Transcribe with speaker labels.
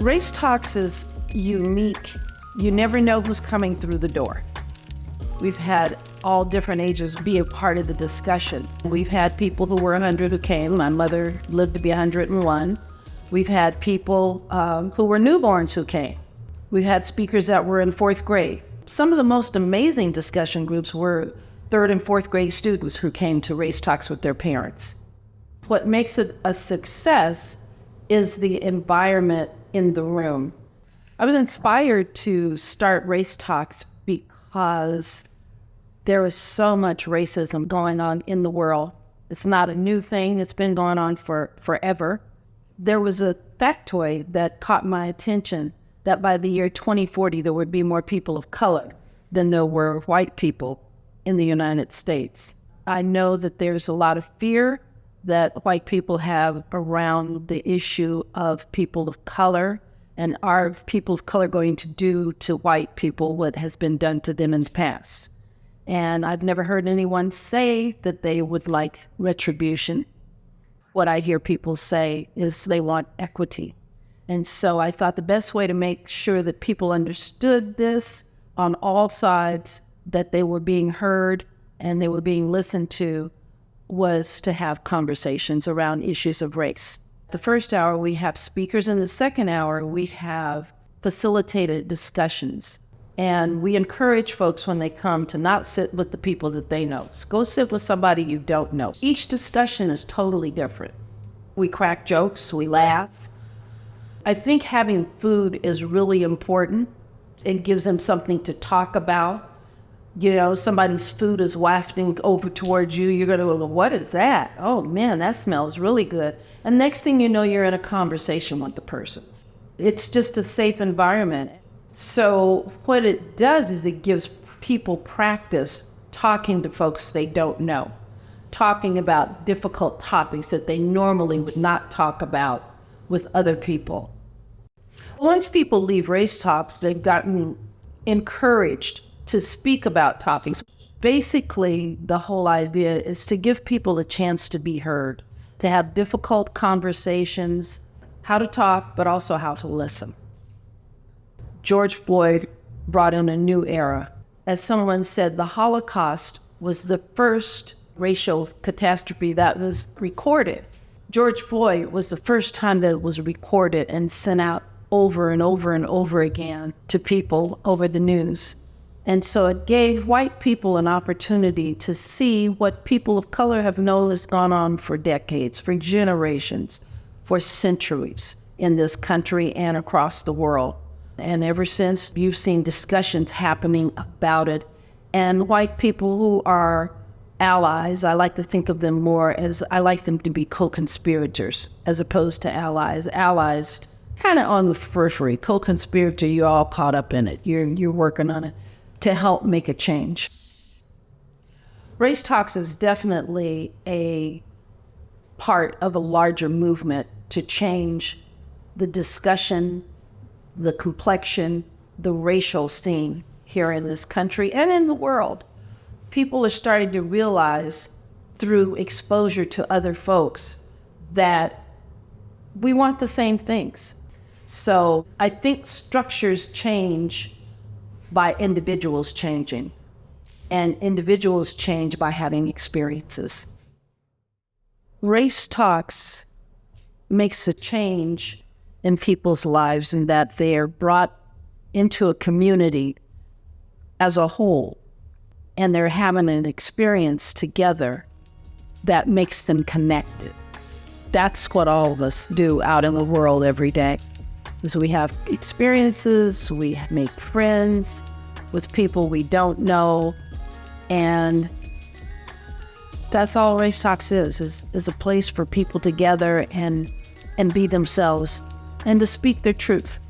Speaker 1: Race Talks is unique. You never know who's coming through the door. We've had all different ages be a part of the discussion. We've had people who were 100 who came. My mother lived to be 101. We've had people who were newborns who came. We've had speakers that were in fourth grade. Some of the most amazing discussion groups were third and fourth grade students who came to Race Talks with their parents. What makes it a success is the environment in the room. I was inspired to start Race Talks because there is so much racism going on in the world. It's not a new thing. It's been going on for forever. There was a factoid that caught my attention that by the year 2040, there would be more people of color than there were white people in the United States. I know that there's a lot of fear that white people have around the issue of people of color, and are people of color going to do to white people what has been done to them in the past? And I've never heard anyone say that they would like retribution. What I hear people say is they want equity. And so I thought the best way to make sure that people understood this on all sides, that they were being heard and they were being listened to, was to have conversations around issues of race. The first hour we have speakers, and the second hour we have facilitated discussions. And we encourage folks when they come to not sit with the people that they know. Go sit with somebody you don't know. Each discussion is totally different. We crack jokes, we laugh. I think having food is really important. It gives them something to talk about. You know, somebody's food is wafting over towards you. You're going to go, what is that? Oh man, that smells really good. And next thing you know, you're in a conversation with the person. It's just a safe environment. So what it does is it gives people practice talking to folks they don't know, talking about difficult topics that they normally would not talk about with other people. Once people leave Race Talks, they've gotten encouraged to speak about topics. Basically, the whole idea is to give people a chance to be heard, to have difficult conversations, how to talk, but also how to listen. George Floyd brought in a new era. As someone said, the Holocaust was the first racial catastrophe that was recorded. George Floyd was the first time that it was recorded and sent out over and over and over again to people over the news. And so it gave white people an opportunity to see what people of color have known has gone on for decades, for generations, for centuries in this country and across the world. And ever since, you've seen discussions happening about it. And white people who are allies, I like to think of them more as, I like them to be co-conspirators as opposed to allies. Allies, kind of on the periphery. Co-conspirator, you're all caught up in it. You're working on it to help make a change. Race Talks is definitely a part of a larger movement to change the discussion, the complexion, the racial scene here in this country and in the world. People are starting to realize through exposure to other folks that we want the same things. So I think structures change by individuals changing, and individuals change by having experiences. Race Talks makes a change in people's lives in that they are brought into a community as a whole, and they're having an experience together that makes them connected. That's what all of us do out in the world every day. So we have experiences, we make friends with people we don't know, and that's all Race Talks is a place for people to gather and be themselves and to speak their truth.